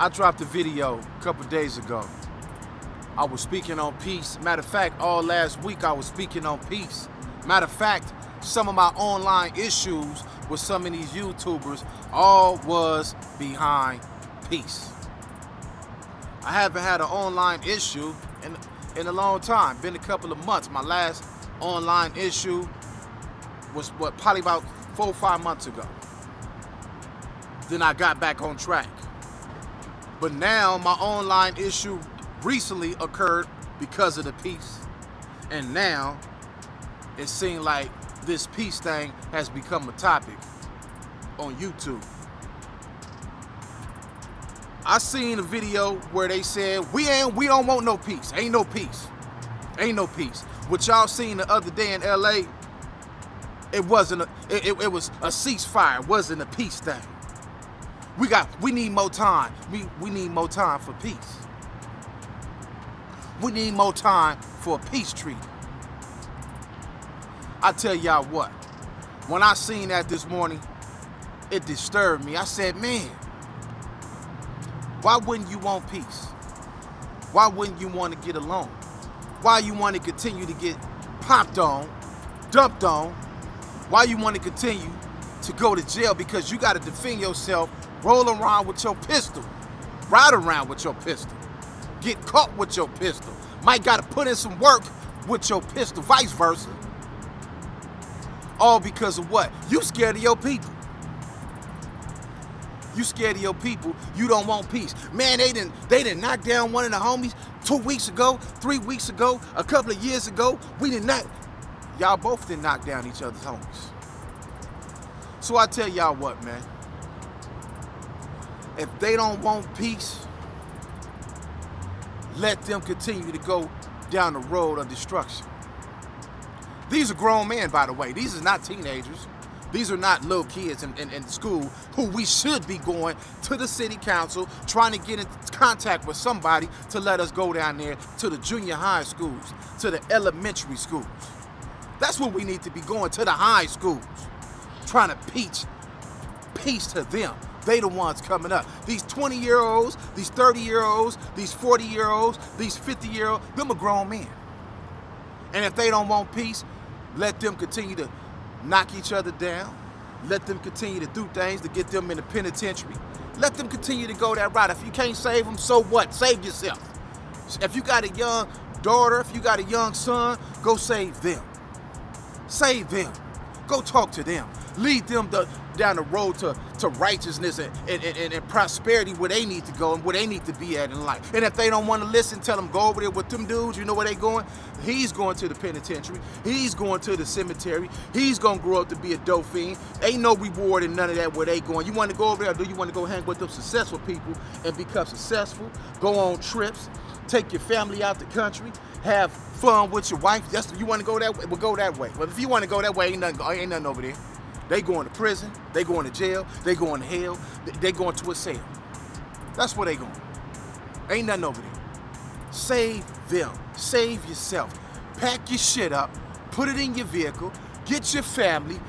I dropped a video a couple days ago. I was speaking on peace. Matter of fact, all last week I was speaking on peace. Matter of fact, some of my online issues with some of these YouTubers all was behind peace. I haven't had an online issue in a long time. Been a couple of months. My last online issue was probably about 4 or 5 months ago. Then I got back on track. But now my online issue recently occurred because of the peace. And now it seems like this peace thing has become a topic on YouTube. I seen a video where they said we don't want no peace. Ain't no peace. Ain't no peace. What y'all seen the other day in LA, it was a ceasefire. It wasn't a peace thing. We need more time. We need more time for peace. We need more time for a peace treaty. I tell y'all what, when I seen that this morning, it disturbed me. I said, man, why wouldn't you want peace? Why wouldn't you want to get along? Why you want to continue to get popped on, dumped on? Why you want to continue to go to jail because you got to defend yourself, roll around with your pistol, ride around with your pistol, get caught with your pistol, might got to put in some work with your pistol, vice versa. All because of what? You scared of your people. You scared of your people. You don't want peace. Man, they didn't knock down one of the homies 2 weeks ago, 3 weeks ago, a couple of years ago. We did not. Y'all both didn't knock down each other's homies. So I tell y'all what, man. If they don't want peace, let them continue to go down the road of destruction. These are grown men, by the way. These are not teenagers. These are not little kids in school who we should be going to the city council, trying to get in contact with somebody to let us go down there to the junior high schools, to the elementary schools. That's what we need to be going, to the high schools, trying to teach peace to them. They the ones coming up. These 20-year-olds, these 30-year-olds, these 40-year-olds, these 50-year-olds, them are grown men. And if they don't want peace, let them continue to knock each other down. Let them continue to do things to get them in the penitentiary. Let them continue to go that route. If you can't save them, so what? Save yourself. If you got a young daughter, if you got a young son, go save them. Save them. Go talk to them. Lead them down the road to righteousness and prosperity where they need to go and where they need to be at in life. And if they don't want to listen, tell them go over there with them dudes. You know where they going? He's going to the penitentiary. He's going to the cemetery. He's going to grow up to be a dope fiend. Ain't no reward in none of that where they going. You want to go over there, or do you want to go hang with them successful people and become successful? Go on trips. Take your family out the country. Have fun with your wife. You want to go that way? Well, go that way. But if you want to go that way, ain't nothing over there. They going to prison, they going to jail, they going to hell, they going to a cell. That's where they going. Ain't nothing over there. Save them. Save yourself. Pack your shit up, put it in your vehicle, get your family,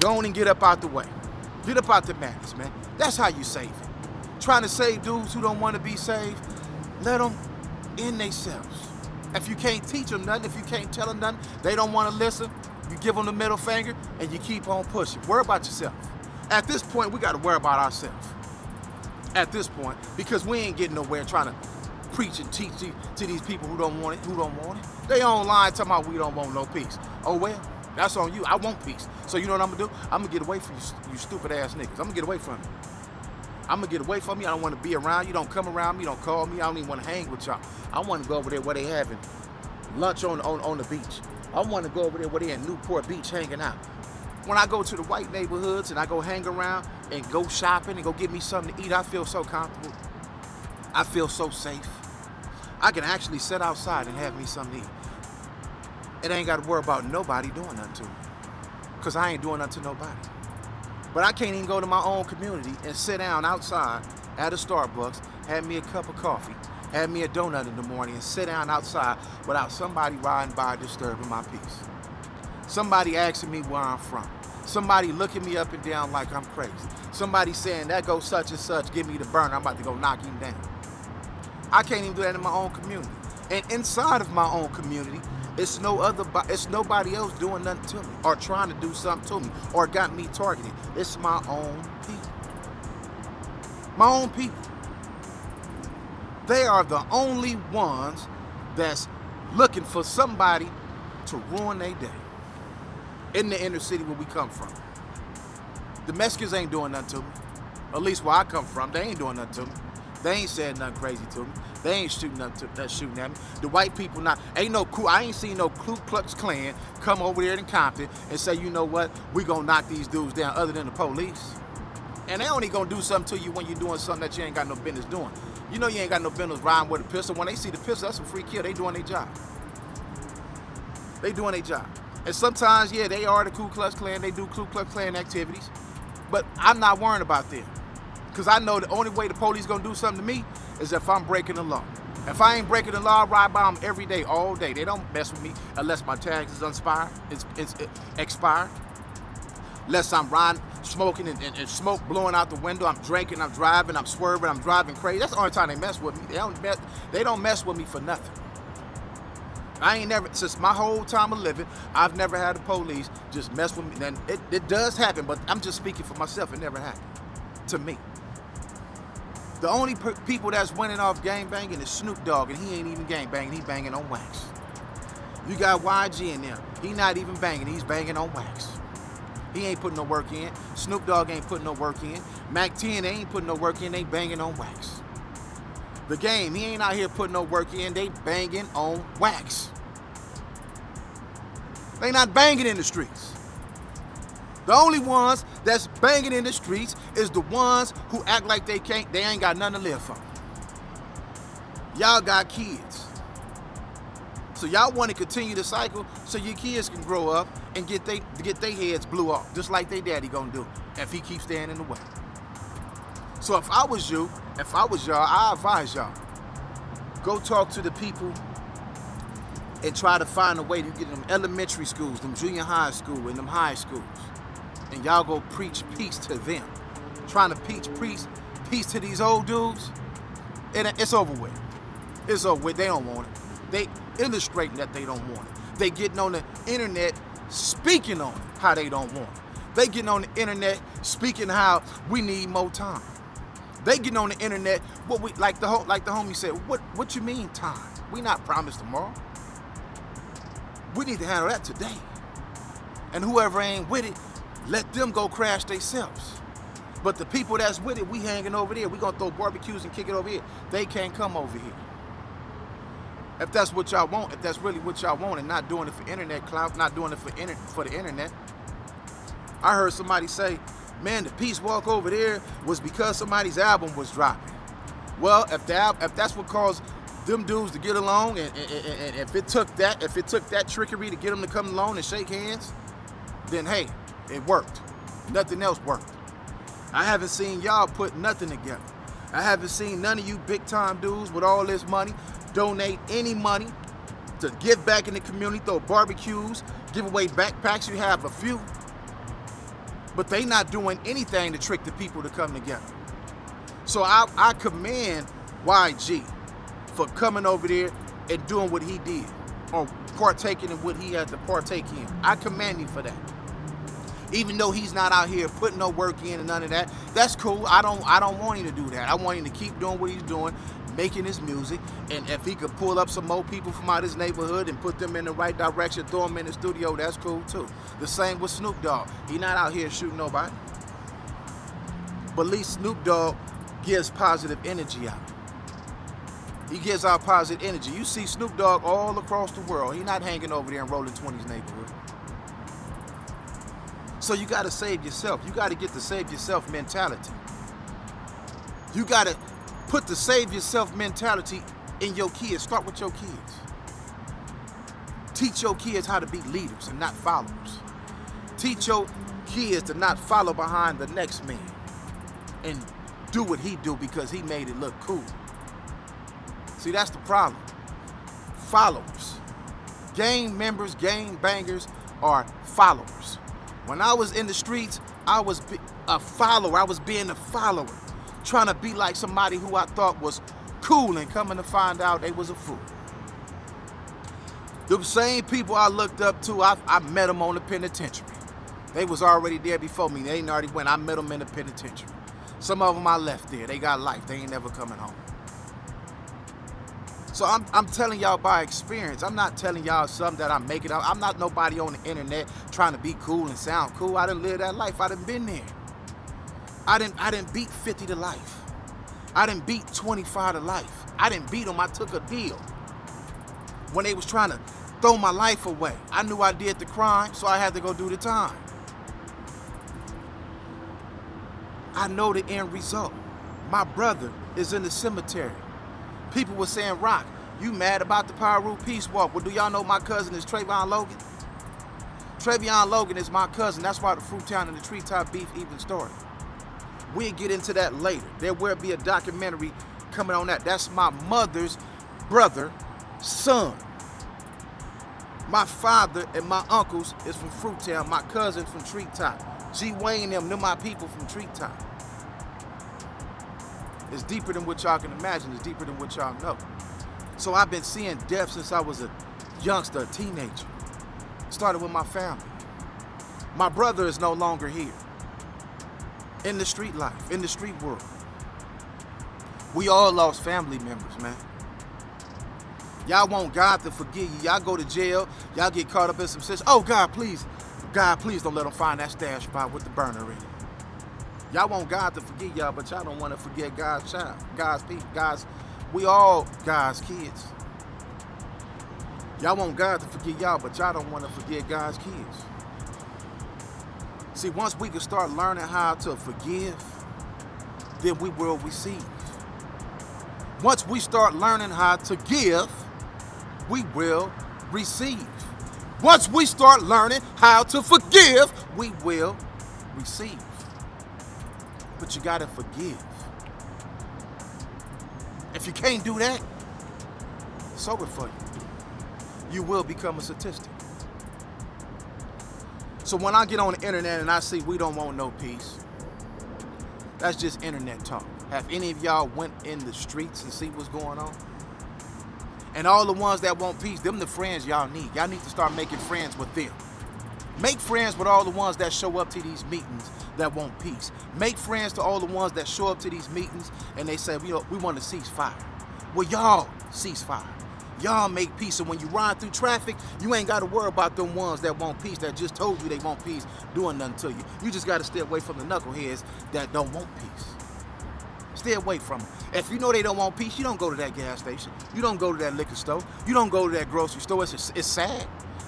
go on and get up out the way. Get up out the madness, man. That's how you save it. Trying to save dudes who don't want to be saved, let them in themselves. If you can't teach them nothing, if you can't tell them nothing, they don't want to listen, you give them the middle finger and you keep on pushing. Worry about yourself. At this point, we got to worry about ourselves. At this point, because we ain't getting nowhere trying to preach and teach to these people who don't want it. They online talking about we don't want no peace. Oh well, that's on you. I want peace. So you know what I'm gonna do? I'm gonna get away from you stupid ass niggas. I'm gonna get away from you. I'm gonna get away from you. I don't want to be around you. Don't come around me. Don't call me. I don't even want to hang with y'all. I want to go over there where they having lunch on the beach. I want to go over there where they in Newport Beach hanging out. When I go to the white neighborhoods and I go hang around and go shopping and go get me something to eat, I feel so comfortable. I feel so safe. I can actually sit outside and have me something to eat. And I ain't got to worry about nobody doing nothing to me. Because I ain't doing nothing to nobody. But I can't even go to my own community and sit down outside at a Starbucks, have me a cup of coffee, have me a donut in the morning, and sit down outside without somebody riding by disturbing my peace. Somebody asking me where I'm from. Somebody looking me up and down like I'm crazy. Somebody saying, that goes such and such, give me the burner, I'm about to go knock him down. I can't even do that in my own community. And inside of my own community, it's nobody else doing nothing to me or trying to do something to me or got me targeted. It's my own people. My own people. They are the only ones that's looking for somebody to ruin their day in the inner city where we come from. The Mexicans ain't doing nothing to me. At least where I come from, they ain't doing nothing to me. They ain't saying nothing crazy to me. They ain't shooting at me. The white people I ain't seen no Ku Klux Klan come over there in Compton and say, you know what, we gonna knock these dudes down other than the police. And they only gonna do something to you when you're doing something that you ain't got no business doing. You know you ain't got no business riding with a pistol. When they see the pistol, that's a free kill. They doing their job. They doing their job. And sometimes, yeah, they are the Ku Klux Klan. They do Ku Klux Klan activities. But I'm not worrying about them. Because I know the only way the police going to do something to me is if I'm breaking the law. If I ain't breaking the law, I ride by them every day, all day. They don't mess with me unless my tags is expired. Unless I'm riding, smoking, and smoke blowing out the window. I'm drinking, I'm driving, I'm swerving, I'm driving crazy. That's the only time they mess with me. They don't mess with me for nothing. I ain't never, since my whole time of living, I've never had the police just mess with me. And it does happen, but I'm just speaking for myself. It never happened to me. The only people that's winning off gang banging is Snoop Dogg, and he ain't even gang banging. He banging on wax. You got YG in there. He not even banging. He's banging on wax. He ain't putting no work in. Snoop Dogg ain't putting no work in. Mac 10 ain't putting no work in. They banging on wax. The Game, he ain't out here putting no work in. They banging on wax. They not banging in the streets. The only ones that's banging in the streets is the ones who act like they ain't got nothing to live for. Y'all got kids. So y'all want to continue the cycle so your kids can grow up and get their heads blew off, just like their daddy gonna do if he keeps standing in the way. So if I was y'all, I advise y'all, go talk to the people and try to find a way to get them elementary schools, them junior high school, and them high schools. And y'all go preach peace to them. Trying to preach peace to these old dudes, it's over with. It's over with. They don't want it. They illustrating that they don't want it. They getting on the internet speaking on how they don't want it. They getting on the internet speaking how we need more time. They getting on the internet like the homie said. What you mean time? We not promised tomorrow. We need to handle that today. And whoever ain't with it, let them go crash themselves. But the people that's with it, we hanging over there. We gonna throw barbecues and kick it over here. They can't come over here. If that's what y'all want, if that's really what y'all want, and not doing it for internet clout, not doing it for the internet. I heard somebody say, man, the peace walk over there was because somebody's album was dropping. Well, if that's what caused them dudes to get along, and if it took that trickery to get them to come along and shake hands, then hey, it worked. Nothing else worked. I haven't seen y'all put nothing together. I haven't seen none of you big time dudes with all this money donate any money to give back in the community, throw barbecues, give away backpacks. You have a few, but they not doing anything to trick the people to come together. So I commend YG for coming over there and doing what he did, or partaking in what he had to partake in. I commend him for that. Even though he's not out here putting no work in and none of that, that's cool. I don't want him to do that. I want him to keep doing what he's doing, making his music, and if he could pull up some more people from out his neighborhood and put them in the right direction, throw them in the studio, that's cool too. The same with Snoop Dogg. He not out here shooting nobody. But at least Snoop Dogg gives positive energy out. He gives out positive energy. You see Snoop Dogg all across the world. He not hanging over there in Rolling 20s neighborhood. So you got to save yourself. You got to get the save yourself mentality. You got to put the save yourself mentality in your kids. Start with your kids. Teach your kids how to be leaders and not followers. Teach your kids to not follow behind the next man and do what he do because he made it look cool. See, that's the problem. Followers. Gang members, gang bangers are followers. When I was in the streets, I was a follower. I was being a follower, trying to be like somebody who I thought was cool, and coming to find out they was a fool. The same people I looked up to, I met them on the penitentiary. They was already there before me. They ain't already went. I met them in the penitentiary. Some of them I left there. They got life. They ain't never coming home. So I'm telling y'all by experience. I'm not telling y'all something that I'm making up. I'm not nobody on the internet trying to be cool and sound cool. I done lived that life. I done been there. I didn't beat 50 to life. I didn't beat 25 to life. I didn't beat them. I took a deal. When they was trying to throw my life away, I knew I did the crime, so I had to go do the time. I know the end result. My brother is in the cemetery. People were saying, Rock, you mad about the Piru Peace Walk? Well, do y'all know my cousin is Trayvon Logan? Trayvon Logan is my cousin. That's why the Fruittown and the Treetop beef even started. We'll get into that later. There will be a documentary coming on that. That's my mother's brother, son. My father and my uncles is from Fruittown. My cousin from Treetop. G. Wayne them my people from Treetop. It's deeper than what y'all can imagine. It's deeper than what y'all know. So I've been seeing death since I was a youngster, a teenager. Started with my family. My brother is no longer here. In the street life, in the street world. We all lost family members, man. Y'all want God to forgive you. Y'all go to jail. Y'all get caught up in some shit. Oh, God, please don't let them find that stash spot with the burner in it. Y'all want God to forgive y'all, but y'all don't want to forget God's child, God's people, we all God's kids. Y'all want God to forgive y'all, but y'all don't want to forget God's kids. See, once we can start learning how to forgive, then we will receive. Once we start learning how to give, we will receive. Once we start learning how to forgive, we will receive. But you gotta forgive. If you can't do that, it's over for you. You will become a statistic. So when I get on the internet and I see we don't want no peace, that's just internet talk. Have any of y'all went in the streets and see what's going on? And all the ones that want peace, them the friends y'all need. Y'all need to start making friends with them. Make friends with all the ones that show up to these meetings that want peace. Make friends to all the ones that show up to these meetings and they say, we want to cease fire. Well, y'all cease fire. Y'all make peace. And when you ride through traffic, you ain't got to worry about them ones that want peace, that just told you they want peace, doing nothing to you. You just got to stay away from the knuckleheads that don't want peace. Stay away from them. If you know they don't want peace, you don't go to that gas station. You don't go to that liquor store. You don't go to that grocery store. It's sad.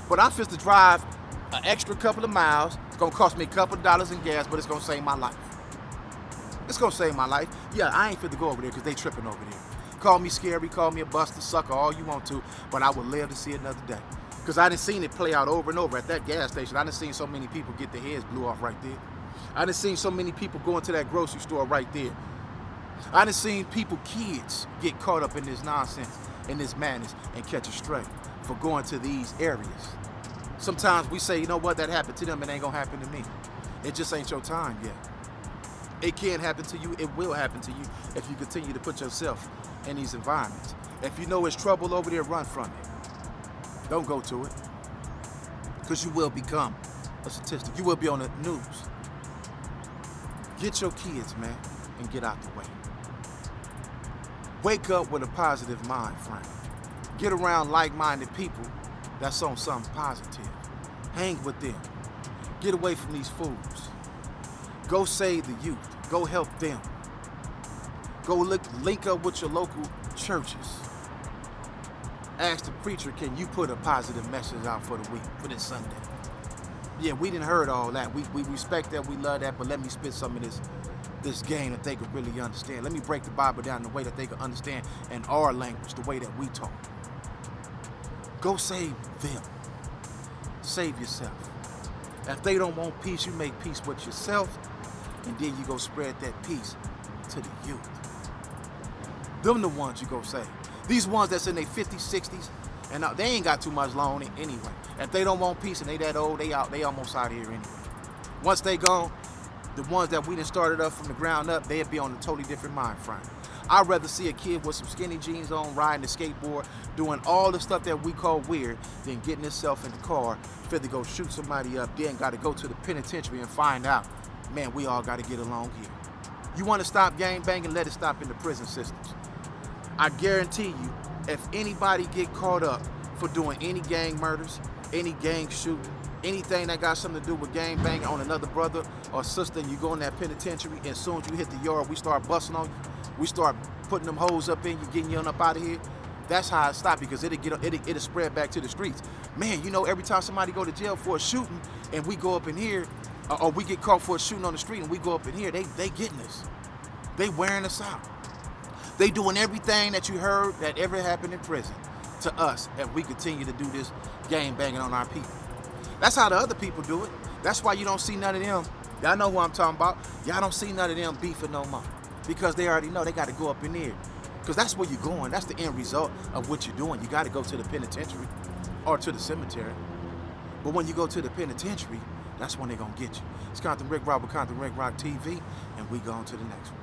But I'm fit to drive an extra couple of miles. It's going to cost me a couple of dollars in gas, but it's going to save my life. It's going to save my life. Yeah, I ain't fit to go over there because they tripping over there. Call me scary, call me a buster, sucker, all you want to, but I would live to see another day. Because I done seen it play out over and over at that gas station. I done seen so many people get their heads blew off right there. I done seen so many people go into that grocery store right there. I done seen kids get caught up in this nonsense, in this madness, and catch a stray for going to these areas. Sometimes we say, you know what, that happened to them, it ain't gonna happen to me. It just ain't your time yet. It can happen to you, it will happen to you if you continue to put yourself in these environments. If you know it's trouble over there, run from it. Don't go to it. Because you will become a statistic. You will be on the news. Get your kids, man, and get out the way. Wake up with a positive mind frame. Get around like-minded people that's on something positive. Hang with them. Get away from these fools. Go save the youth. Go help them. Go link up with your local churches. Ask the preacher, can you put a positive message out for the week, for this Sunday? Yeah, we didn't heard all that. We respect that, we love that, but let me spit some of this game that they could really understand. Let me break the Bible down in a way that they could understand in our language, the way that we talk. Go save them. Save yourself. If they don't want peace, you make peace with yourself, and then you go spread that peace to the youth. Them the ones you go save. These ones that's in their 50s, 60s, and they ain't got too much long anyway. If they don't want peace and they that old, they almost out of here anyway. Once they gone, the ones that we done started up from the ground up, they'd be on a totally different mind frame. I'd rather see a kid with some skinny jeans on, riding a skateboard, doing all the stuff that we call weird, than getting himself in the car, fit to go shoot somebody up, then got to go to the penitentiary and find out, man, we all got to get along here. You want to stop gang banging, let it stop in the prison systems. I guarantee you, if anybody get caught up for doing any gang murders, any gang shooting, anything that got something to do with gang banging on another brother or sister, and you go in that penitentiary, and as soon as you hit the yard, we start busting on you, we start putting them hoes up in you, getting you on up out of here. That's how it stop, because it'll spread back to the streets. Man, you know, every time somebody go to jail for a shooting and we go up in here, or we get caught for a shooting on the street and we go up in here, they getting us. They wearing us out. They doing everything that you heard that ever happened in prison to us if we continue to do this gang banging on our people. That's how the other people do it. That's why you don't see none of them. Y'all know who I'm talking about. Y'all don't see none of them beefing no more, because they already know they got to go up in there. Because that's where you're going. That's the end result of what you're doing. You got to go to the penitentiary or to the cemetery. But when you go to the penitentiary, that's when they're going to get you. It's Compton Rick Rock with Compton Rick Rock TV, and we go on to the next one.